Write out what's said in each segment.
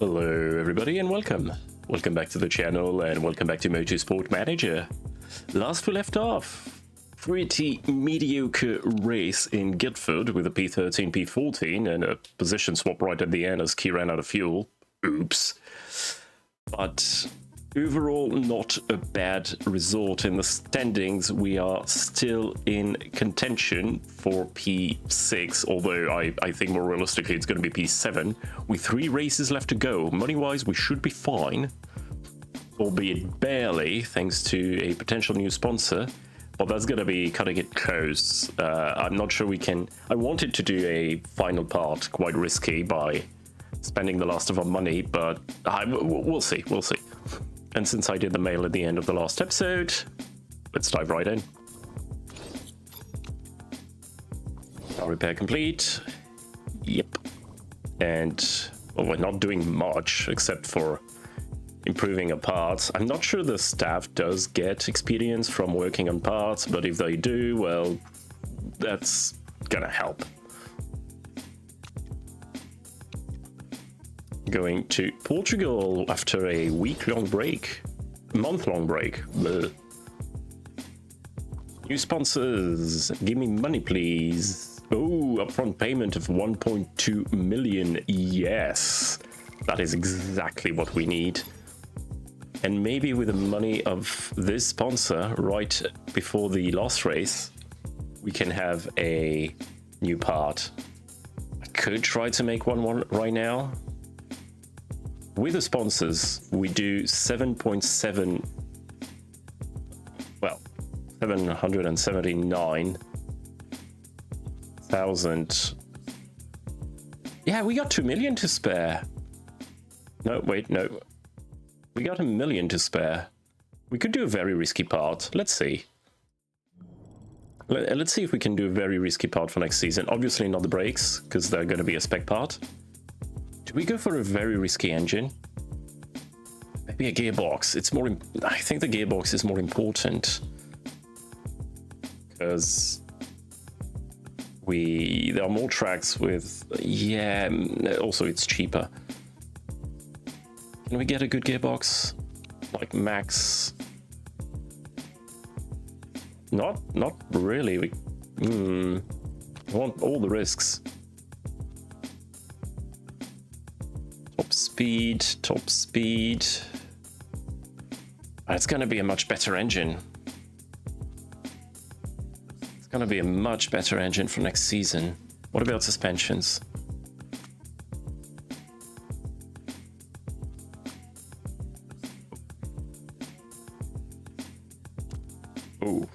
Hello everybody and welcome. Welcome back to the channel and welcome back to Motorsport Manager. Last we left off, pretty mediocre race in Guildford with a P13, P14 and a position swap right at the end as Key ran out of fuel. Oops. But overall not a bad result. In the standings we are still in contention for P6, although I think more realistically it's going to be P7 with 3 races left to go. Money wise we should be fine, albeit barely thanks to a potential new sponsor, but that's going to be cutting it close. I'm not sure we can. I wanted to do a final part quite risky by spending the last of our money, but we'll see. And since I did the mail at the end of the last episode, let's dive right in. Car repair complete. Yep. And well, we're not doing much except for improving our parts. I'm not sure the staff does get experience from working on parts, but if they do, well, that's gonna help. Going to Portugal after a month-long break. Bleh. New sponsors, give me money please. Oh, upfront payment of 1.2 million. Yes, that is exactly what we need. And maybe with the money of this sponsor right before the last race, we can have a new part. I could try to make one right now. With the sponsors, we do 7.7, well, 779,000. Yeah, we got 2 million to spare. No, wait, no. We got 1 million to spare. We could do a very risky part. Let's see. Let's see if we can do a very risky part for next season. Obviously not the brakes, because they're going to be a spec part. Do we go for a very risky engine? Maybe a gearbox. It's more. I think the gearbox is more important because there are more tracks with. Yeah. Also, it's cheaper. Can we get a good gearbox like max? Not really. We want all the risks. Top speed. It's going to be a much better engine. It's going to be a much better engine for next season. What about suspensions? Oh.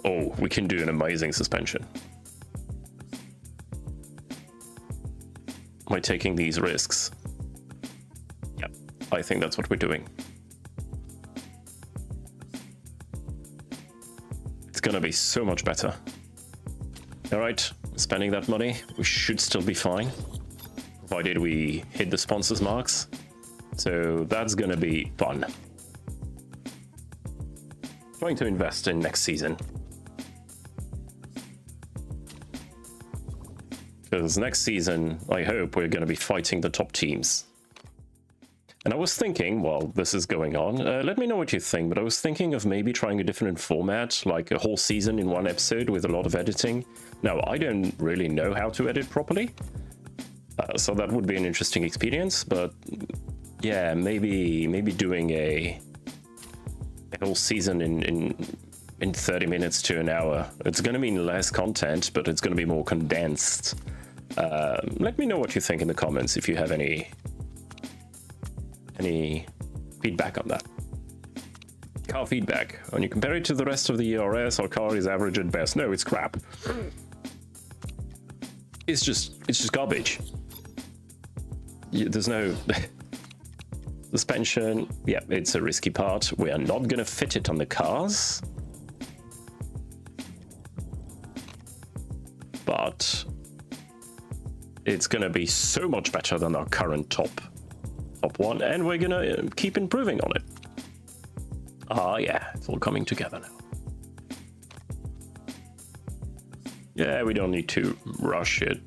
Oh, we can do an amazing suspension by taking these risks. Yep, I think that's what we're doing. It's gonna be so much better. All right, spending that money, we should still be fine, provided we hit the sponsors marks. So that's gonna be fun. Trying to invest in next season. Because next season, I hope we're going to be fighting the top teams. And I was thinking, while this is going on, let me know what you think, but I was thinking of maybe trying a different format, like a whole season in one episode with a lot of editing. Now, I don't really know how to edit properly, so that would be an interesting experience, but yeah, maybe doing a whole season in 30 minutes to an hour. It's going to mean less content, but it's going to be more condensed. Let me know what you think in the comments if you have any feedback on that. Car feedback. When you compare it to the rest of the ERS, our car is average at best. No, it's crap. It's just garbage. There's no suspension. Yeah, it's a risky part. We are not going to fit it on the cars. But it's going to be so much better than our current top one, and we're going to keep improving on it. Ah, yeah, it's all coming together now. Yeah, we don't need to rush it.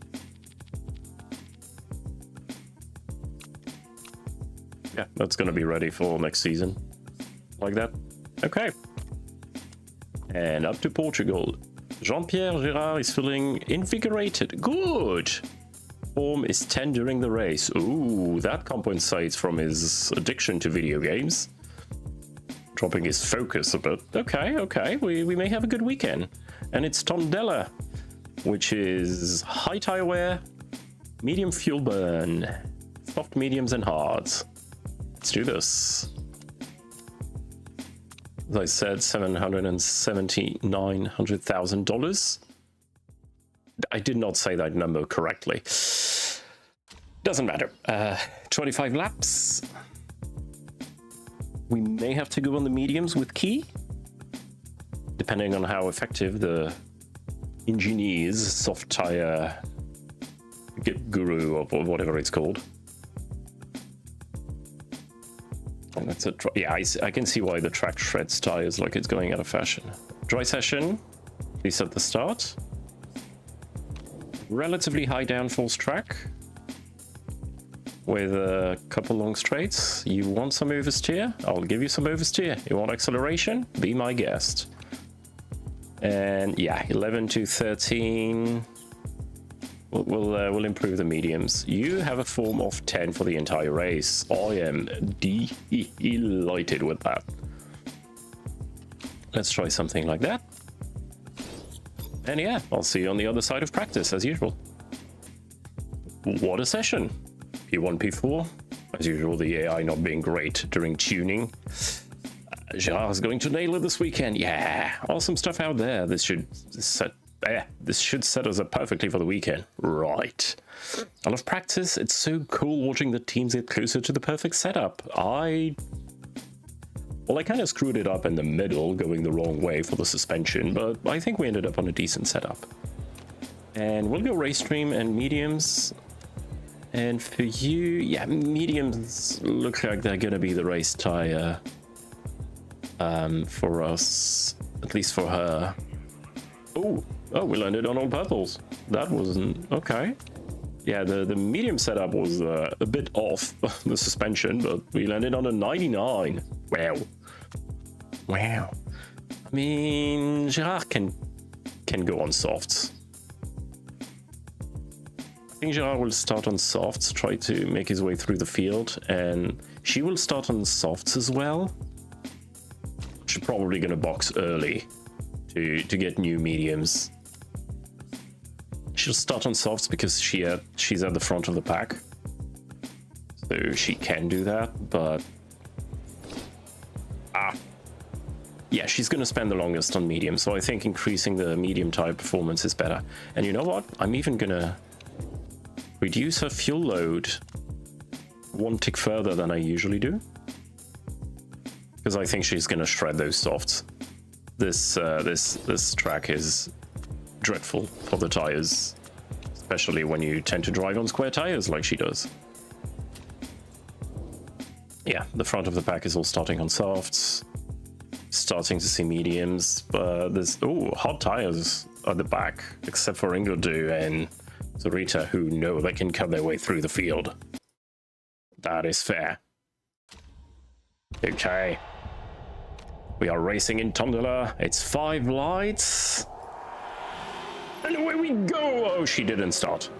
Yeah, that's gonna be ready for next season. Like that. Okay. And up to Portugal. Jean-Pierre Girard is feeling invigorated. Good! Form is 10 during the race. Ooh, that compensates from his addiction to video games. Dropping his focus a bit. Okay, okay, we may have a good weekend. And it's Tondela, which is high tire wear, medium fuel burn, soft, mediums, and hards. Let's do this. As I said, $779,000. I did not say that number correctly. Doesn't matter. 25 laps. We may have to go on the mediums with key, depending on how effective the engineers, soft tire guru, or whatever it's called. And that's a yeah, I can see why the track shreds tires like it's going out of fashion. Dry session, please at the start. Relatively high downforce track with a couple long straights. You want some oversteer? I'll give you some oversteer. You want acceleration? Be my guest. And yeah, 11 to 13. We'll improve the mediums. You have a form of 10 for the entire race. I am delighted with that. Let's try something like that. And yeah, I'll see you on the other side of practice as usual. What a session. P1, P4. As usual, the AI not being great during tuning. Gerard's going to nail it this weekend. Yeah, awesome stuff out there. This should set us up perfectly for the weekend. Right. I love practice. It's so cool watching the teams get closer to the perfect setup. I kind of screwed it up in the middle, going the wrong way for the suspension, but I think we ended up on a decent setup. And we'll go race stream and mediums. And for you, yeah, mediums look like they're going to be the race tire for us, at least for her. Oh, we landed on all purples. That wasn't okay. Yeah, the medium setup was a bit off the suspension, but we landed on a 99. Wow. I mean, Gerard can go on softs. I think Gerard will start on softs, try to make his way through the field, and she will start on softs as well. She's probably going to box early to get new mediums. She'll start on softs because she's at the front of the pack, so she can do that, but yeah, she's going to spend the longest on medium, so I think increasing the medium tire performance is better. And you know what? I'm even going to reduce her fuel load one tick further than I usually do, because I think she's going to shred those softs. This track is dreadful for the tires, especially when you tend to drive on square tires like she does. Yeah, the front of the pack is all starting on softs, starting to see mediums, but there's hard tires at the back, except for Ingledew and Zarita, who know they can cut their way through the field. That is fair. Okay. We are racing in Tondela. It's 5 lights. And away we go! Oh, she didn't start.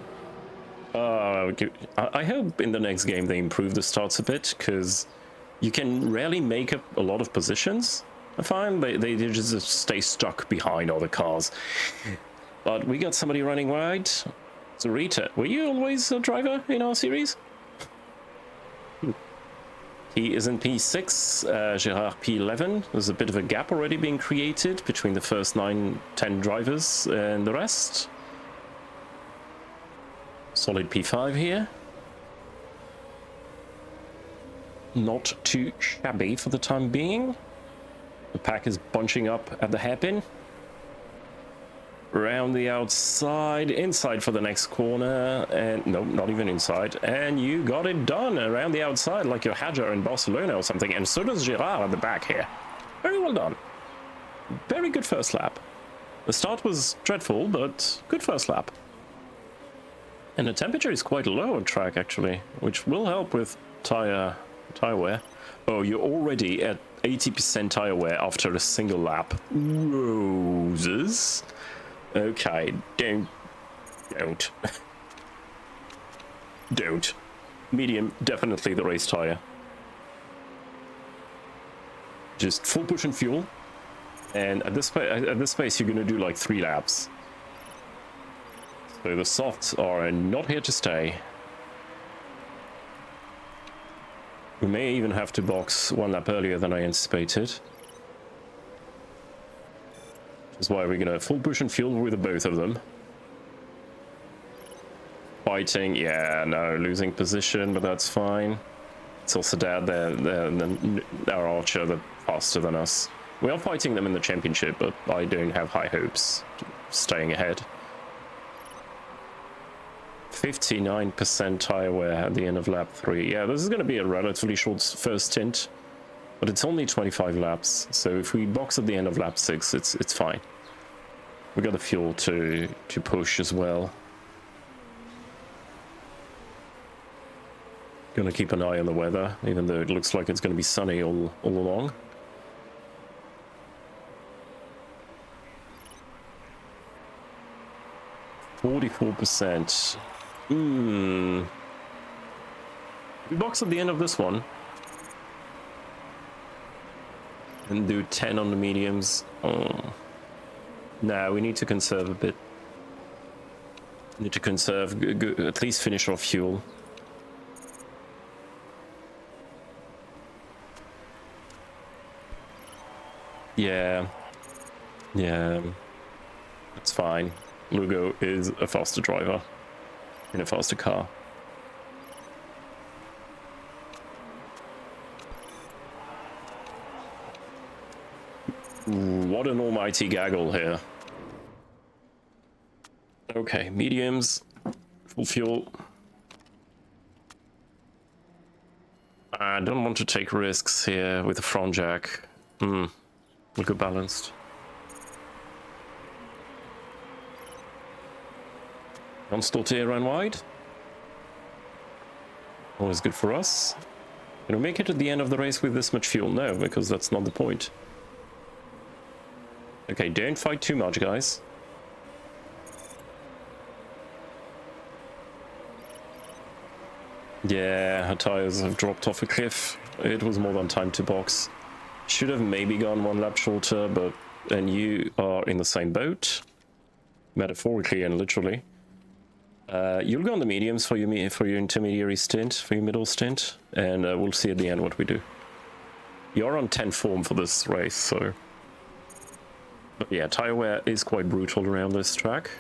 I hope in the next game they improve the starts a bit, because you can rarely make up a lot of positions. I find they just stay stuck behind all the cars. But we got somebody running wide. Zarita, were you always a driver in our series? He is in P6, Gerard P11. There's a bit of a gap already being created between the first 9-10 drivers and the rest. Solid P5 here. Not too shabby for the time being. The pack is bunching up at the hairpin. Around the outside, inside for the next corner, and no, not even inside. And you got it done around the outside like your Hadjar in Barcelona or something, and so does Gerard at the back here. Very well done. Very good first lap. The start was dreadful, but good first lap. And the temperature is quite low on track, actually, which will help with tire wear. Oh, you're already at 80% tire wear after a single lap. Roses. Okay, don't. Don't. Medium, definitely the race tire. Just full push and fuel. And at this pace, you're gonna do like 3 laps. So the softs are not here to stay. We may even have to box 1 lap earlier than I anticipated. Which is why we're gonna full push and fuel with the both of them. Fighting, yeah, no, losing position, but that's fine. It's also that our Archer, they're faster than us. We are fighting them in the championship, but I don't have high hopes of staying ahead. 59% tire wear at the end of lap 3. Yeah, this is going to be a relatively short first stint, but it's only 25 laps. So if we box at the end of lap 6, it's fine. We got the fuel to push as well. Gonna keep an eye on the weather, even though it looks like it's going to be sunny all along. %. We box at the end of this one. And do 10 on the mediums. Oh. No, we need to conserve a bit. Need to conserve, at least finish our fuel. Yeah. That's fine. Lugo is a faster driver in a faster car. What an almighty gaggle here. Okay, mediums, full fuel. I don't want to take risks here with the front jack. We'll go balanced. Non-stall air and wide. Always good for us. Can we make it at the end of the race with this much fuel? No, because that's not the point. Okay, don't fight too much, guys. Yeah, her tires have dropped off a cliff. It was more than time to box. Should have maybe gone 1 lap shorter, but then you are in the same boat. Metaphorically and literally. You'll go on the mediums for your intermediary stint, for your middle stint, and we'll see at the end what we do. You're on 10 form for this race, so... But yeah, tire wear is quite brutal around this track.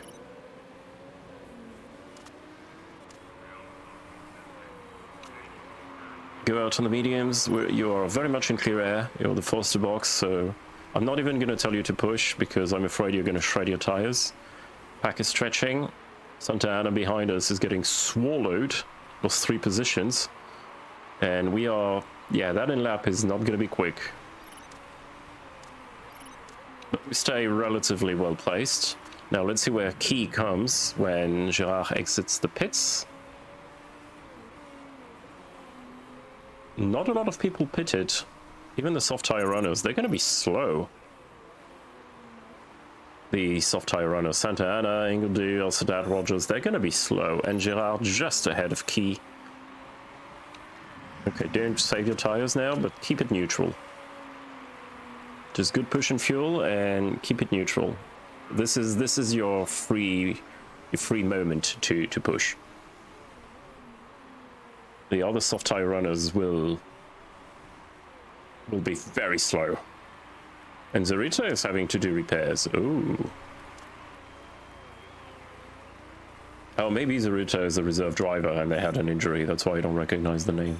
Go out on the mediums, you are very much in clear air, you're the first to box, so I'm not even going to tell you to push, because I'm afraid you're going to shred your tires. Pack is stretching. Santa Ana behind us is getting swallowed. Lost 3 positions. And we are... Yeah, that in lap is not going to be quick. But we stay relatively well placed. Now let's see where Key comes when Gerard exits the pits. Not a lot of people pitted. Even the soft tire runners, they're going to be slow. The soft tire runners, Santa Ana, Ingledew, Elsadat, Rogers, they're going to be slow. And Gerard just ahead of Key. Okay, don't save your tires now, but keep it neutral. Just good push and fuel and keep it neutral. This is your free moment to push. The other soft tire runners will be very slow. And Zarita is having to do repairs. Ooh. Oh, maybe Zarita is a reserve driver and they had an injury. That's why I don't recognize the name.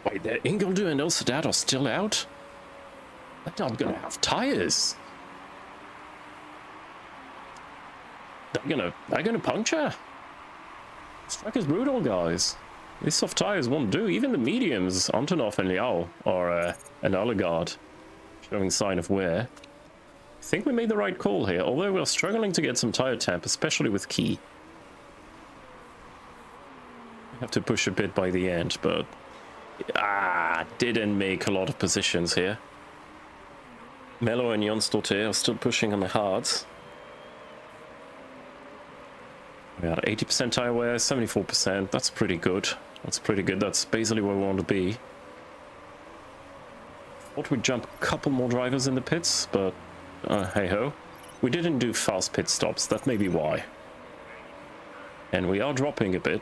Wait, Ingledew and Elsadat are still out? They're not gonna have tires. They're gonna puncture. This track is brutal, guys. These soft tires won't do. Even the mediums, Antonov and Liao, are an Allegard. showing sign of wear. I think we made the right call here, although we're struggling to get some tire temp, especially with Key. We have to push a bit by the end, but didn't make a lot of positions here. Mello and Jonsdottir are still pushing on the hards. We had 80% tire wear, 74%. That's pretty good. That's pretty good. That's basically where we want to be. Thought we'd jump a couple more drivers in the pits, but hey ho. We didn't do fast pit stops. That may be why. And we are dropping a bit.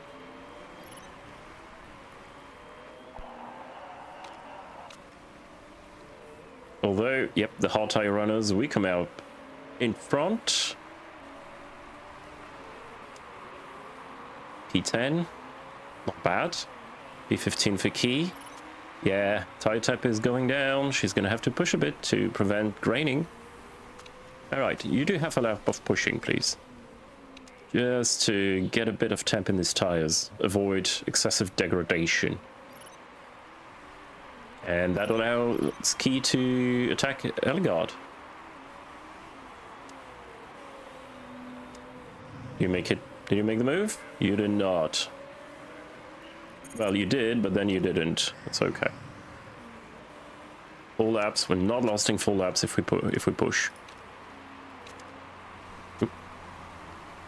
Although, yep, the hard tire runners, we come out in front. P10, not bad. P15 for Key. Yeah, tire tap is going down. She's going to have to push a bit to prevent graining. All right, you do have a lap of pushing, please. Just to get a bit of temp in these tires. Avoid excessive degradation. And that allows Key to attack Elgard. You make it. Did you make the move? You did not. Well, you did, but then you didn't. It's okay. Full laps. We're not lasting full laps if we push. Oop.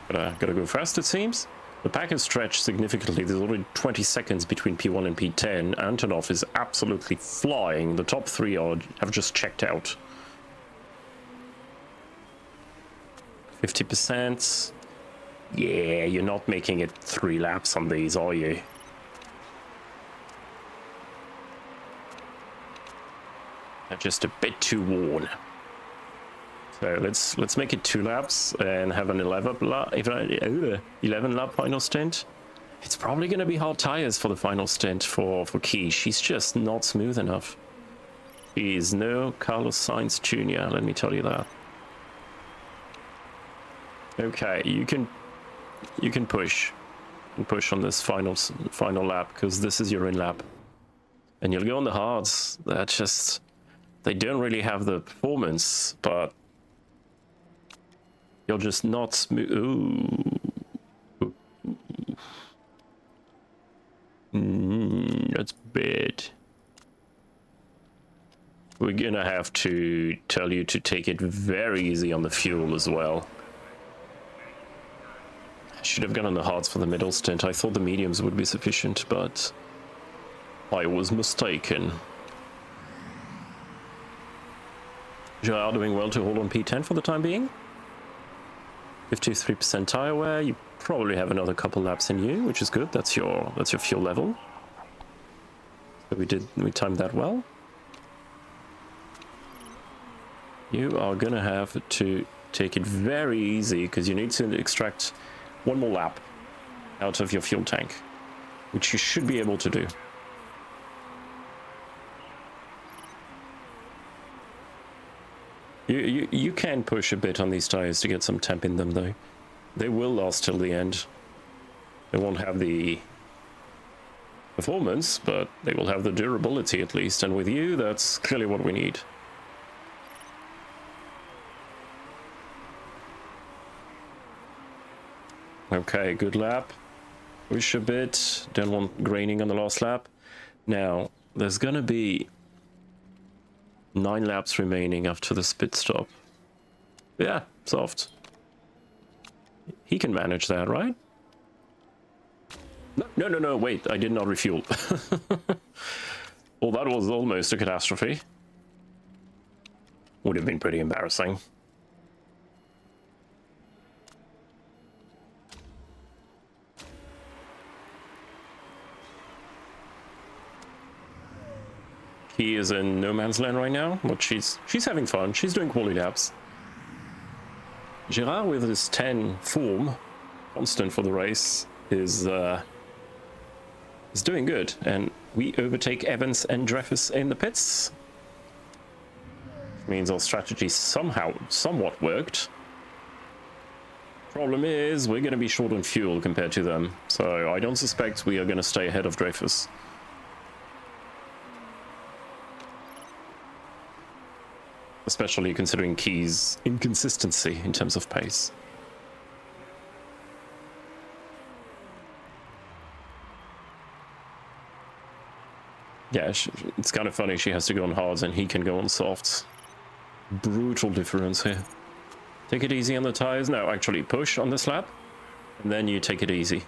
Gotta go fast, it seems. The pack is stretched significantly. There's already 20 seconds between P1 and P10. Antonov is absolutely flying. The top three have just checked out. 50%. Yeah, you're not making it 3 laps on these, are you? They're just a bit too worn. So let's make it 2 laps and have an 11 lap final stint. It's probably going to be hard tires for the final stint for Key. She's just not smooth enough. He's no Carlos Sainz Jr., let me tell you that. Okay, you can push. You can push on this final lap, because this is your in lap. And you'll go on the hards. That just... They don't really have the performance, but... You're just not smooth. Ooh. That's bad. We're gonna have to tell you to take it very easy on the fuel as well. I should have gone on the hards for the middle stint. I thought the mediums would be sufficient, but I was mistaken. Gerard doing well to hold on P10 for the time being. 53% tire wear. You probably have another couple laps in you, which is good. That's your fuel level. So we timed that well. You are gonna have to take it very easy, because you need to extract 1 more lap out of your fuel tank, which you should be able to do. You can push a bit on these tires to get some temp in them, though. They will last till the end. They won't have the performance, but they will have the durability at least, and with you, that's clearly what we need. Okay, good lap. Push a bit. Don't want graining on the last lap. Now, there's gonna be 9 laps remaining after the pit stop. Yeah, soft. He can manage that, right? No, wait, I did not refuel. Well, that was almost a catastrophe. Would have been pretty embarrassing. He is in no man's land right now, but she's having fun. She's doing quality laps. Gerard with his 10 form, constant for the race, is doing good, and we overtake Evans and Dreyfus in the pits. Which means our strategy somewhat worked. Problem is, we're going to be short on fuel compared to them, so I don't suspect we are going to stay ahead of Dreyfus. especially considering Key's inconsistency in terms of pace. Yeah, it's kind of funny she has to go on hards and he can go on softs. Brutal difference here. Take it easy on the tires. No, actually push on this lap, and then you take it easy.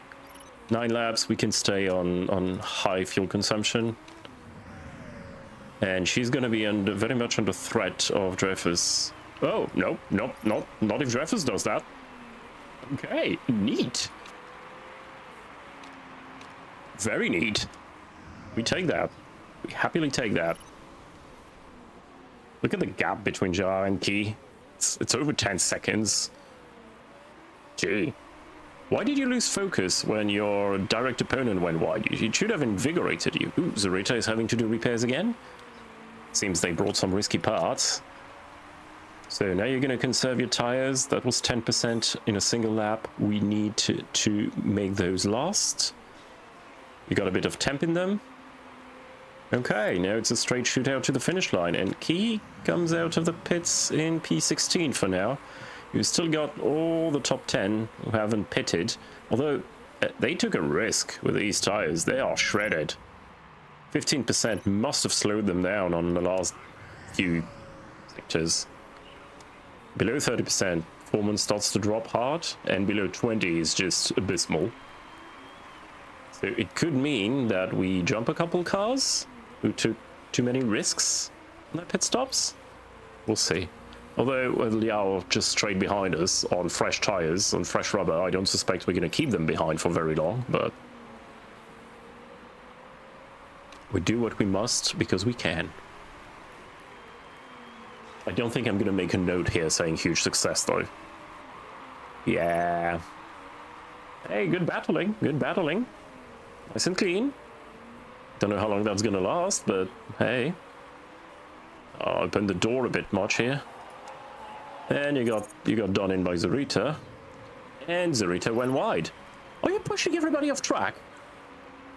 9 laps, we can stay on high fuel consumption. And she's going to be very much under threat of Dreyfus. Oh, no, not if Dreyfus does that. Okay, neat. Very neat. We take that. We happily take that. Look at the gap between Gerard and Key. It's over 10 seconds. Gee. Why did you lose focus when your direct opponent went wide? It should have invigorated you. Ooh, Zarita is having to do repairs again. Seems they brought some risky parts. So now you're going to conserve your tires. That was 10% in a single lap. We need to make those last. You got a bit of temp in them. Okay, now it's a straight shootout to the finish line, and Key comes out of the pits in P16 for now. You've still got all the top 10 who haven't pitted, although they took a risk with these tires. They are shredded. 15% must have slowed them down on the last few sectors. Below 30%, performance starts to drop hard, and below 20 is just abysmal. So it could mean that we jump a couple cars who took too many risks on their pit stops. We'll see. Although Liao just straight behind us on fresh tires, on fresh rubber, I don't suspect we're going to keep them behind for very long, but we do what we must because we can. I don't think I'm going to make a note here saying huge success, though. Yeah. Hey, good battling. Good battling. Nice and clean. Don't know how long that's gonna last, but hey. I opened the door a bit much here. And you got done in by Zarita. And Zarita went wide. Are you pushing everybody off track?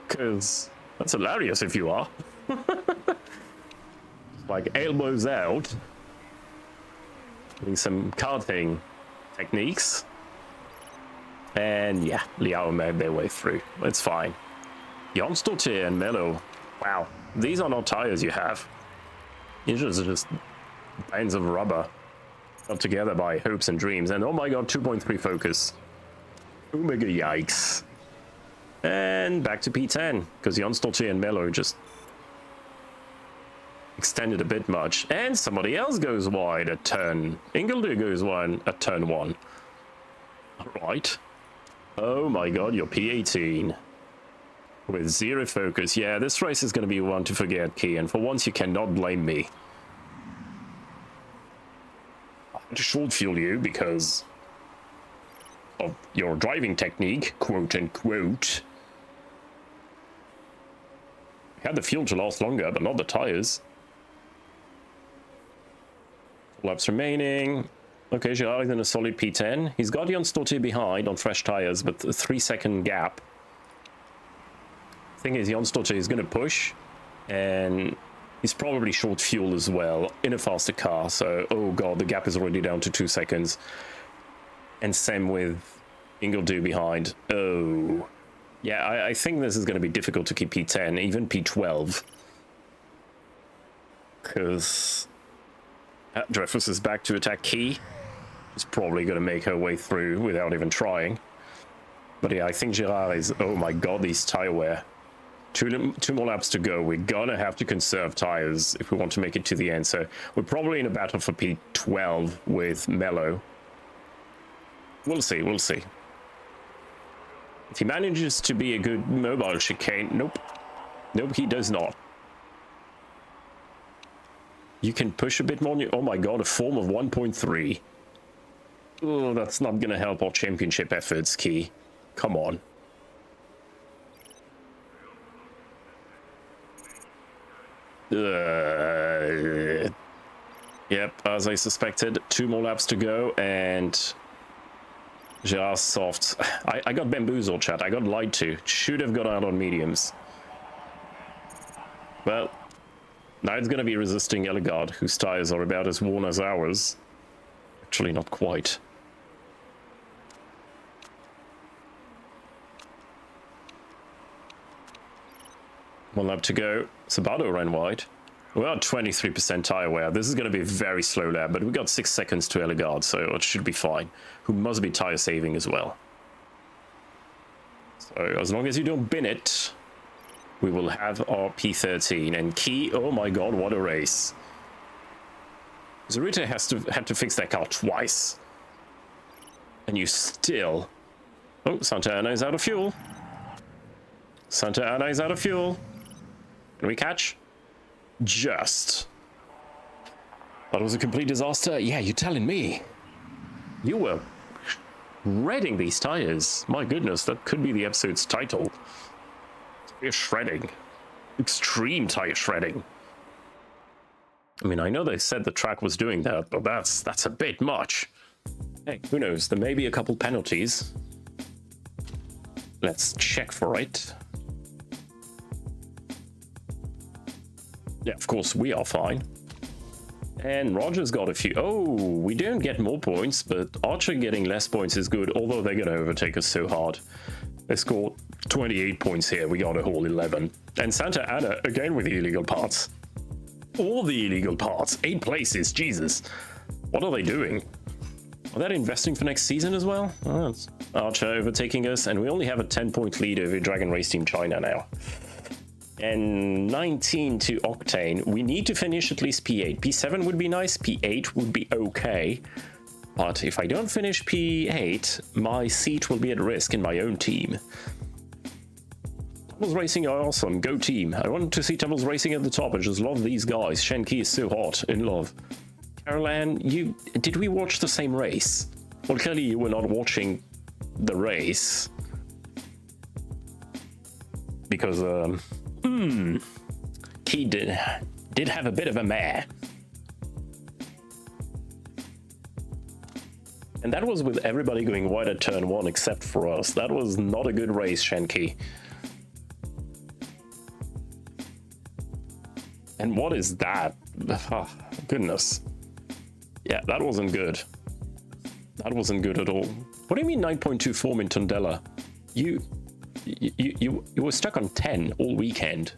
Because that's hilarious if you are. Like elbows out. Doing some karting techniques. And yeah, Liao made their way through. It's fine. Jonsdottir and Mello. Wow, these are not tires you have. These are just bands of rubber put together by hopes and dreams. And oh my god, 2.3 focus. Omega yikes. And back to P10, because Jonsdottir and Mello just extended a bit much. And somebody else goes wide at turn. Ingoldur goes wide at turn 1. Alright. Oh my god, you're P18. With 0 focus. Yeah, this race is going to be one to forget, Key, and for once you cannot blame me. I had to short fuel you because of your driving technique, quote unquote. You had the fuel to last longer, but not the tires. 2 laps remaining. Okay, Gerard is in a solid P10. He's got Jonsdottir behind on fresh tires, but a 3-second gap. Thing is, Jonsdottir is going to push, and he's probably short fuel as well in a faster car. So, oh god, the gap is already down to 2 seconds. And same with Ingoldur behind. Oh. Yeah, I think this is going to be difficult to keep P10, even P12. Because Dreyfus is back to attack Key. She's probably going to make her way through without even trying. But yeah, I think Gerard is... Oh my god, these tire wear. Two more laps to go. We're gonna have to conserve tires if we want to make it to the end. So we're probably in a battle for P12 with Mello. We'll see, we'll see. If he manages to be a good mobile chicane... Nope. Nope, he does not. You can push a bit more. Oh my god, a form of 1.3. Oh, that's not gonna help our championship efforts, Key. Come on. Yep, as I suspected, 2 more laps to go, and Gerard's soft. I got bamboozled, chat. I got lied to. Should have got out on mediums. Well, Now it's going to be resisting Ellegaard, whose tires are about as worn as ours. Actually, not quite. One lap to go. Sabato ran wide. We're at 23% tire wear. This is going to be a very slow lap, but we got 6 seconds to Ellegaard, so it should be fine. Who must be tire saving as well. So as long as you don't bin it, we will have our P13. And Key, oh my god, what a race. Zarita had to fix that car twice. And you still... Oh, Santa Ana is out of fuel. Santa Ana is out of fuel. Can we catch? Just. That was a complete disaster. Yeah, you're telling me. You were shredding these tires. My goodness, that could be the episode's title. We're shredding. Extreme tire shredding. I mean, I know they said the track was doing that, but that's a bit much. Hey, who knows? There may be a couple penalties. Let's check for it. Yeah, of course, we are fine. And Roger's got a few. Oh, we don't get more points, but Archer getting less points is good, although they're going to overtake us so hard. They scored 28 points here. We got a whole 11. And Santa Ana, again with the illegal parts. All the illegal parts. 8 places, Jesus. What are they doing? Are they investing for next season as well? Oh, that's Archer overtaking us, and we only have a 10-point lead over Dragon Race Team China now. And 19 to Octane. We need to finish at least P8. P7 would be nice, P8 would be okay. But if I don't finish P8, my seat will be at risk in my own team. Doubles Racing are awesome, go team. I want to see Doubles Racing at the top. I just love these guys. Shenki is so hot, in love. Caroline, did we watch the same race? Well, clearly you were not watching the race. Because, Key did have a bit of a mare. And that was with everybody going wide at turn 1 except for us. That was not a good race, Shenki. And what is that? Oh, goodness. Yeah, that wasn't good. That wasn't good at all. What do you mean 9.2 form in Tondela? You were stuck on 10 all weekend.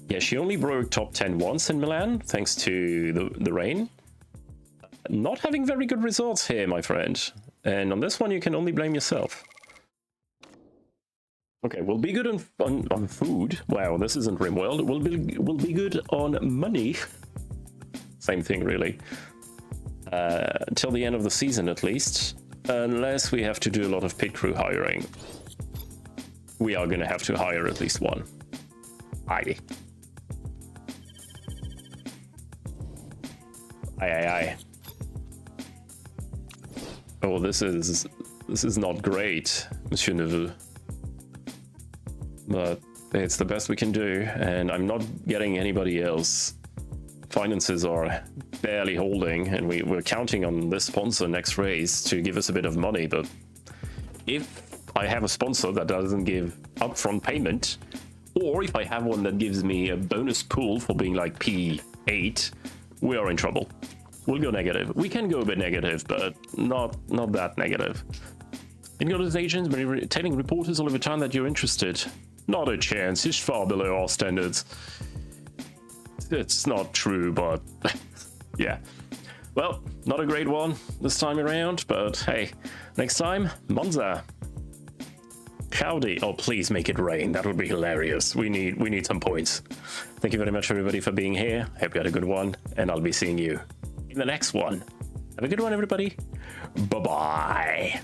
Yeah, she only broke top 10 once in Milan, thanks to the rain. Not having very good results here, my friend. And on this one, you can only blame yourself. Okay, we'll be good on food. Wow, this isn't RimWorld. We'll be good on money. Same thing, really. Till the end of the season, at least. Unless we have to do a lot of pit crew hiring. We are going to have to hire at least one. Aye. Aye. Oh, this is not great, Monsieur Neveu. But it's the best we can do, and I'm not getting anybody else. Finances are barely holding, and we're counting on this sponsor next race to give us a bit of money, but if I have a sponsor that doesn't give upfront payment, or if I have one that gives me a bonus pool for being like P8, we are in trouble. We'll go negative. We can go a bit negative, but not that negative. In got his agents, but telling reporters all over town that you're interested. Not a chance. He's far below our standards. It's not true, but yeah. Well, not a great one this time around, but hey, next time, Monza. Howdy. Oh, please make it rain. That would be hilarious. We need some points. Thank you very much, everybody, for being here. Hope you had a good one, and I'll be seeing you in the next one. Have a good one, everybody. Bye-bye.